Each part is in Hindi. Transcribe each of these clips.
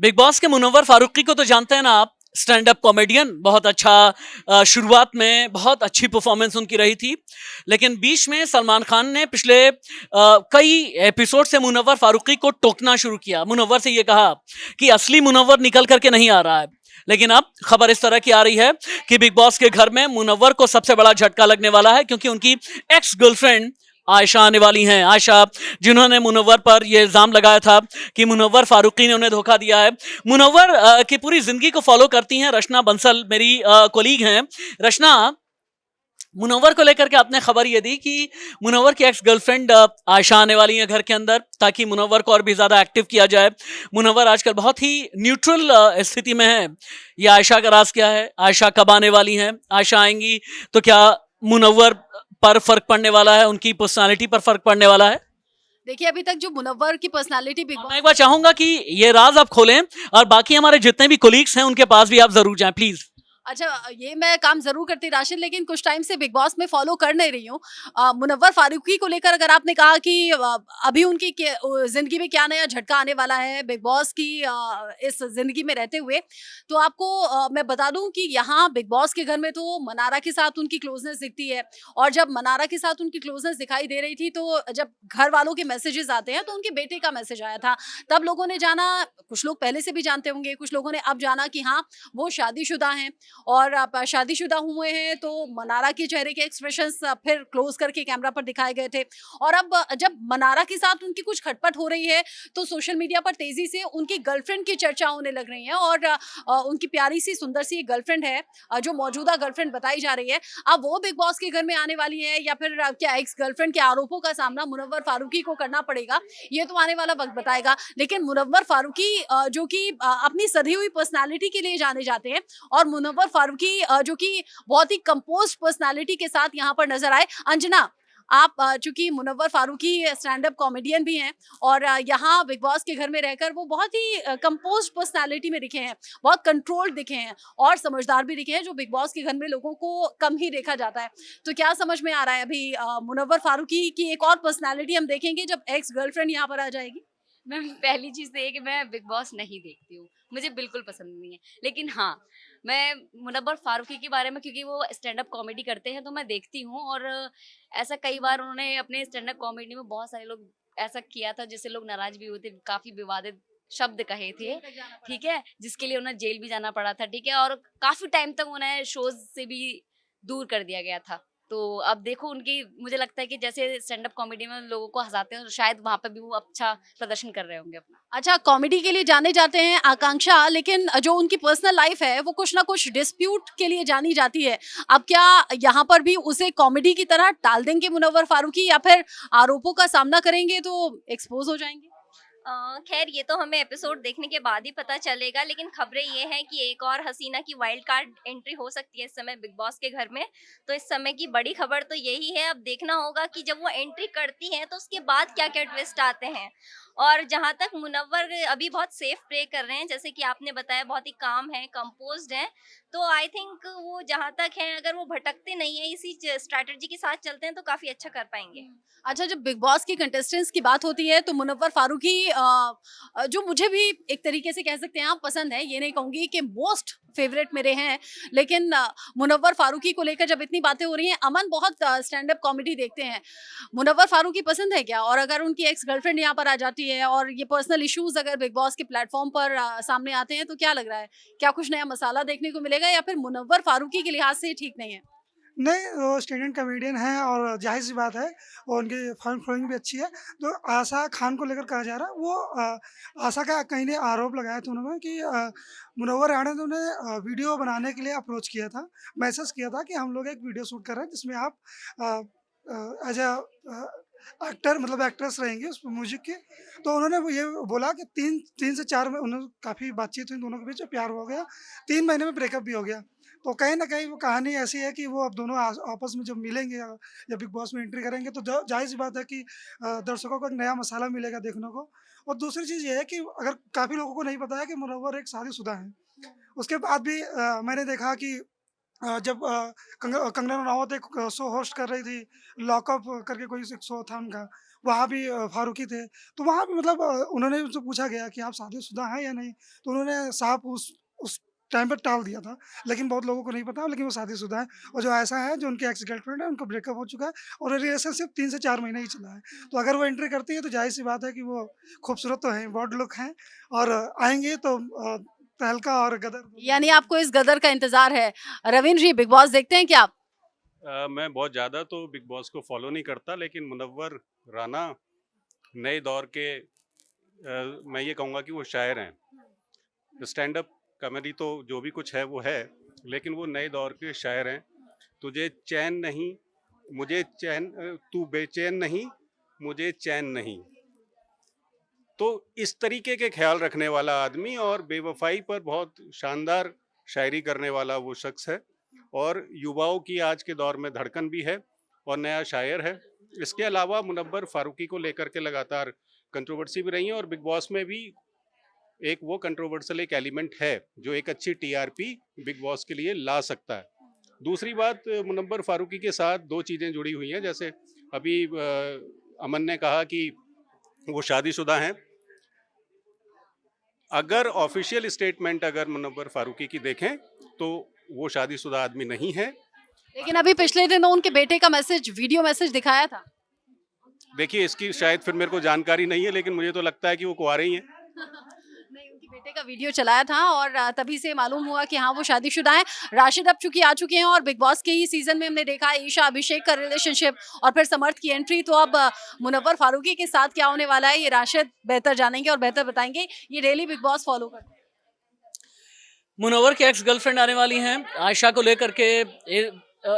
बिग बॉस के मुनव्वर फारूकी को तो जानते हैं ना आप, स्टैंड अप कॉमेडियन, बहुत अच्छा। शुरुआत में बहुत अच्छी परफॉर्मेंस उनकी रही थी, लेकिन बीच में सलमान खान ने पिछले कई एपिसोड से मुनव्वर फारूकी को टोकना शुरू किया। मुनव्वर से ये कहा कि असली मुनव्वर निकल करके नहीं आ रहा है। लेकिन अब खबर इस तरह की आ रही है कि बिग बॉस के घर में मुनव्वर को सबसे बड़ा झटका लगने वाला है, क्योंकि उनकी एक्स गर्लफ्रेंड आयशा आने वाली हैं। आयशा, जिन्होंने मुनव्वर पर यह इल्जाम लगाया था कि मुनव्वर फारूकी ने उन्हें धोखा दिया है। मुनव्वर की पूरी जिंदगी को फॉलो करती हैं रचना बंसल, मेरी कोलीग हैं। रचना, मुनव्वर को लेकर के आपने खबर ये दी कि मुनव्वर की एक्स गर्लफ्रेंड आयशा आने वाली है घर के अंदर, ताकि मुनव्वर को और भी ज्यादा एक्टिव किया जाए। मुनव्वर आजकल बहुत ही न्यूट्रल स्थिति में है। ये आयशा का राज क्या है? आयशा कब आने वाली हैं? आयशा आएंगी तो क्या मुनव्वर पर फर्क पड़ने वाला है, उनकी पर्सनालिटी पर फर्क पड़ने वाला है? देखिए, अभी तक जो मुनव्वर की पर्सनालिटी बिग मैं बॉस एक बार चाहूंगा कि ये राज आप खोलें, और बाकी हमारे जितने भी कोलीग्स हैं उनके पास भी आप जरूर जाएं, प्लीज। अच्छा, ये मैं काम ज़रूर करती राशिद, लेकिन कुछ टाइम से बिग बॉस में फ़ॉलो कर नहीं रही हूँ। मुनव्वर फारूकी को लेकर अगर आपने कहा कि अभी उनकी ज़िंदगी में क्या नया झटका आने वाला है बिग बॉस की इस ज़िंदगी में रहते हुए, तो आपको मैं बता दूँ कि यहाँ बिग बॉस के घर में तो मनारा के साथ उनकी क्लोज़नेस दिखती है। और जब मनारा के साथ उनकी क्लोज़नेस दिखाई दे रही थी, तो जब घर वालों के मैसेजेस आते हैं, तो उनके बेटे का मैसेज आया था। तब लोगों ने जाना, कुछ लोग पहले से भी जानते होंगे, कुछ लोगों ने अब जाना कि हाँ, वो शादीशुदा हैं। और आप शादीशुदा हुए हैं, तो मनारा के चेहरे के एक्सप्रेशंस फिर क्लोज करके कैमरा पर दिखाए गए थे। और अब जब मनारा के साथ उनकी कुछ खटपट हो रही है, तो सोशल मीडिया पर तेजी से उनकी गर्लफ्रेंड की चर्चा होने लग रही है। और उनकी प्यारी सी सुंदर सी एक गर्लफ्रेंड है, जो मौजूदा गर्लफ्रेंड बताई जा रही है। अब वो बिग बॉस के घर में आने वाली है, या फिर क्या एक्स गर्लफ्रेंड के आरोपों का सामना मुनव्वर फारूकी को करना पड़ेगा, ये तो आने वाला वक्त बताएगा। लेकिन मुनव्वर फारूकी जो कि अपनी सधी हुई पर्सनालिटी के लिए जाने जाते हैं, और मुनव्वर फारूकी जो कि बहुत ही कंपोज्ड पर्सनालिटी के साथ यहाँ पर नजर आए। अंजना, आप चूंकि Munawar Faruqui stand up comedian भी हैं, और यहाँ बिग बॉस के घर में रहकर वो बहुत ही कंपोज्ड पर्सनालिटी में दिखे हैं, बहुत कंट्रोल्ड दिखे हैं, और समझदार भी दिखे हैं, जो बिग बॉस के घर में लोगों को कम ही देखा जाता है। तो क्या समझ में आ रहा है, अभी मुनव्वर फारूकी की एक और पर्सनालिटी हम देखेंगे जब एक्स गर्लफ्रेंड यहाँ पर आ जाएगी? मैम, पहली चीज़ तो ये कि मैं बिग बॉस नहीं देखती हूँ, मुझे बिल्कुल पसंद नहीं है। लेकिन हाँ, मैं मुनव्वर फारूकी के बारे में, क्योंकि वो स्टैंड अप कॉमेडी करते हैं, तो मैं देखती हूँ। और ऐसा कई बार उन्होंने अपने स्टैंड अप कॉमेडी में बहुत सारे लोग ऐसा किया था जिससे लोग नाराज़ भी हुए थे, काफ़ी विवादित शब्द कहे थे, ठीक है? जिसके लिए उन्हें जेल भी जाना पड़ा था, ठीक है? और काफ़ी टाइम तक उन्हें शोज़ से भी दूर कर दिया गया था। तो अब देखो, उनकी मुझे लगता है कि जैसे स्टैंड अप कॉमेडी में लोगों को हँसाते हैं, तो शायद वहाँ पे भी वो अच्छा प्रदर्शन कर रहे होंगे अपना। अच्छा, कॉमेडी के लिए जाने जाते हैं आकांक्षा, लेकिन जो उनकी पर्सनल लाइफ है वो कुछ ना कुछ डिस्प्यूट के लिए जानी जाती है। अब क्या यहाँ पर भी उसे कॉमेडी की तरह टाल देंगे मुनव्वर फारूकी, या फिर आरोपों का सामना करेंगे तो एक्सपोज हो जाएंगे? खैर, ये तो हमें एपिसोड देखने के बाद ही पता चलेगा, लेकिन खबरें ये हैं कि एक और हसीना की वाइल्ड कार्ड एंट्री हो सकती है इस समय बिग बॉस के घर में। तो इस समय की बड़ी खबर तो यही है, अब देखना होगा कि जब वो एंट्री करती हैं तो उसके बाद क्या-क्या ट्विस्ट आते हैं। और जहाँ तक मुनव्वर अभी बहुत सेफ प्ले कर रहे हैं, जैसे कि आपने बताया, बहुत ही काम हैं, कंपोज्ड हैं, तो आई थिंक वो जहाँ तक हैं, अगर वो भटकते नहीं हैं, इसी स्ट्रैटेजी के साथ चलते हैं, तो काफ़ी अच्छा कर पाएँगे। अच्छा, जब बिग बॉस की कंटेस्टेंट्स की बात होती है, तो मुनव्वर फारूकी जो मुझे भी एक तरीके से कह सकते हैं आप पसंद है, ये नहीं कहूंगी कि मोस्ट फेवरेट मेरे हैं, लेकिन मुनव्वर फारूकी को लेकर जब इतनी बातें हो रही हैं, अमन बहुत स्टैंड अप कॉमेडी देखते हैं, मुनव्वर फारूकी पसंद है क्या? और अगर उनकी एक्स गर्लफ्रेंड यहाँ पर आ जाती है, और ये पर्सनल इश्यूज अगर बिग बॉस के प्लेटफॉर्म पर सामने आते हैं, तो क्या लग रहा है, क्या कुछ नया मसाला देखने को मिलेगा, या फिर मुनव्वर फारूकी के लिहाज से ये ठीक नहीं है? नहीं, वो स्टैंडर्ड कॉमेडियन हैं और ज़ाहिर-सी बात है और उनकी फैन फॉलोइंग भी अच्छी है। तो आशा खान को लेकर कहा जा रहा है, वो आशा का कहीं ने आरोप लगाया था उन्होंने कि मुनव्वर राणा ने उन्हें वीडियो बनाने के लिए अप्रोच किया था, मैसेज किया था कि हम लोग एक वीडियो शूट कर रहे हैं जिसमें आप एज़ एक्टर मतलब एक्ट्रेस रहेंगी उसमें म्यूज़िक के। तो उन्होंने वो ये बोला कि 3 से 4 में उन्होंने काफ़ी बातचीत हुई दोनों के बीच, प्यार हो गया, 3 महीने में ब्रेकअप भी हो गया। तो कहीं न कहीं वो कहानी ऐसी है कि वो अब दोनों आपस में जब मिलेंगे या बिग बॉस में एंट्री करेंगे, तो ज़ाहिर-सी बात है कि दर्शकों को एक नया मसाला मिलेगा देखने को। और दूसरी चीज़ ये है कि अगर काफ़ी लोगों को नहीं पता है कि मुनव्वर एक शादीशुदा हैं। उसके बाद भी मैंने देखा कि जब कंगना रनावत एक शो होस्ट कर रही थी, लॉकअप करके कोई एक शो था उनका, वहाँ भी फारूकी थे। तो वहाँ भी मतलब उन्होंने उनसे पूछा गया कि आप शादीशुदा हैं या नहीं? तो उन्होंने साफ उस टाइम पे टाल दिया था। लेकिन बहुत लोगों को नहीं पता, लेकिन वो शादीशुदा हैं। और जो ऐसा है, जो उनकी एक्स गर्लफ्रेंड है, उनका ब्रेकअप हो चुका है और रिलेशनशिप 3 से 4 महीने ही चला है। तो अगर वो एंट्री करती है तो ज़ाहिर-सी बात है कि वो खूबसूरत तो हैं, बहुत लुक हैं और आएँगे तो तहलका और गदर यानी आपको इस गदर का इंतजार है। रवींद्र जी, बिग बॉस देखते हैं क्या आप? मैं बहुत ज़्यादा तो बिग बॉस को फॉलो नहीं करता, लेकिन मुनव्वर राना नए दौर के मैं ये कहूँगा कि वो शायर हैं। स्टैंड अप कॉमेडी तो जो भी कुछ है वो है, लेकिन वो नए दौर के शायर हैं। तुझे चैन नहीं, मुझे चैन, तू बेचैन नहीं, मुझे चैन नहीं। तो इस तरीके के ख्याल रखने वाला आदमी और बेवफाई पर बहुत शानदार शायरी करने वाला वो शख्स है और युवाओं की आज के दौर में धड़कन भी है और नया शायर है। इसके अलावा मुनव्वर फारूकी को लेकर के लगातार कंट्रोवर्सी भी रही है और बिग बॉस में भी एक वो कंट्रोवर्शियल एक एलिमेंट है जो एक अच्छी टीआरपी बिग बॉस के लिए ला सकता है। दूसरी बात, मुनव्वर फारूकी के साथ दो चीज़ें जुड़ी हुई हैं। जैसे अभी अमन ने कहा कि वो शादीशुदा हैं। अगर ऑफिशियल स्टेटमेंट अगर मुनव्वर फारूकी की देखें तो वो शादीशुदा आदमी नहीं है। लेकिन अभी पिछले दिनों उनके बेटे का मैसेज, वीडियो मैसेज दिखाया था। देखिए, इसकी शायद फिर मेरे को जानकारी नहीं है, लेकिन मुझे तो लगता है कि वो कुंवारे ही हैं। नहीं, उनके बेटे का वीडियो चलाया था और तभी से मालूम हुआ कि हाँ, वो शादीशुदा हैं। राशिद अब चूंकि आ चुके हैं और बिग बॉस के ही सीजन में हमने देखा ईशा अभिषेक का रिलेशनशिप और फिर समर्थ की एंट्री। तो अब मुनव्वर फारूकी के साथ क्या होने वाला है, ये राशिद बेहतर जानेंगे और बेहतर बताएंगे। ये डेली बिग बॉस फॉलो करते हैं। मुनव्वर की एक्स गर्लफ्रेंड आने वाली हैं। आयशा को लेकर के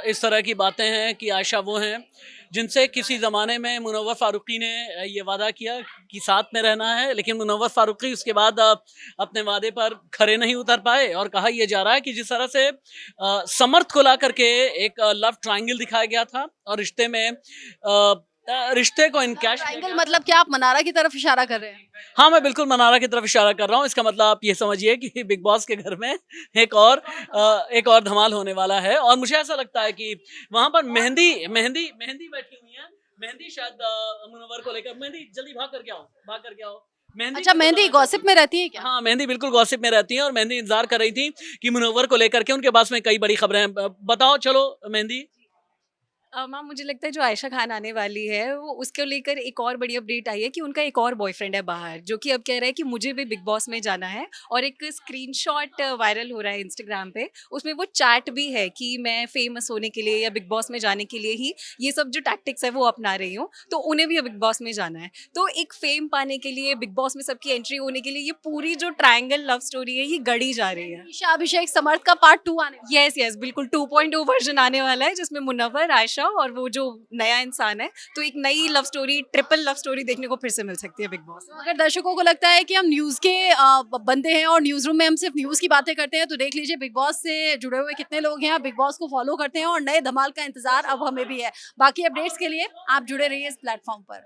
इस तरह की बातें हैं कि आयशा वो हैं जिनसे किसी ज़माने में मुनव्वर फारूकी ने ये वादा किया कि साथ में रहना है, लेकिन मुनव्वर फारूकी उसके बाद अपने वादे पर खरे नहीं उतर पाए और कहा यह जा रहा है कि जिस तरह से समर्थ को ला करके एक लव ट्रायंगल दिखाया गया था और रिश्ते में रिश्ते को इनकैश ट्रायंगल मतलब क्या, आप मनारा की तरफ इशारा कर रहे हैं? हाँ, मैं बिल्कुल मनारा की तरफ इशारा कर रहा हूँ। इसका मतलब आप ये समझिए कि बिग बॉस के घर में एक और धमाल होने वाला है और मुझे ऐसा लगता है कि वहां पर मेहंदी बैठी हुई है। मेहंदी शायद मुनव्वर को लेकर, मेहंदी जल्दी भाग करके आओ। मेहंदी अच्छा, मेहंदी गॉसिप में रहती है क्या? हाँ, मेहंदी बिल्कुल गॉसिप में रहती है और मेहंदी इंतजार कर रही थी कि मुनव्वर को लेकर के उनके पास में कई बड़ी खबरें हैं। बताओ, चलो मेहंदी। मैम, मुझे लगता है जो आयशा खान आने वाली है वो उसको लेकर एक और बड़ी अपडेट आई है कि उनका एक और बॉयफ्रेंड है बाहर, जो कि अब कह रहा है कि मुझे भी बिग बॉस में जाना है। और एक स्क्रीनशॉट वायरल हो रहा है इंस्टाग्राम पे, उसमें वो चैट भी है कि मैं फेमस होने के लिए या बिग बॉस में जाने के लिए ही ये सब जो टैक्टिक्स है वो अपना रही हूँ, तो उन्हें भी बिग बॉस में जाना है। तो एक फेम पाने के लिए, बिग बॉस में सबकी एंट्री होने के लिए ये पूरी जो ट्रायंगल लव स्टोरी है ये गढ़ी जा रही है। ईशा अभिषेक समर्थ का पार्ट 2 आने वाला है। यस, बिल्कुल 2.0 वर्जन आने वाला है, जिसमें मुनव्वर, आयशा और वो जो नया इंसान है। तो एक नई love story, triple love story देखने को फिर से मिल सकती है बिग बॉस। तो अगर दर्शकों को लगता है कि हम न्यूज़ के बंदे हैं और न्यूज़ रूम में हम सिर्फ न्यूज़ की बातें करते हैं, तो देख लीजिए बिग बॉस से जुड़े हुए कितने लोग हैं, बिग बॉस को फॉलो करते हैं और नए धमाल का इंतजार अब हमें भी है। बाकी अपडेट्स के लिए आप जुड़े रहिए इस प्लेटफॉर्म पर।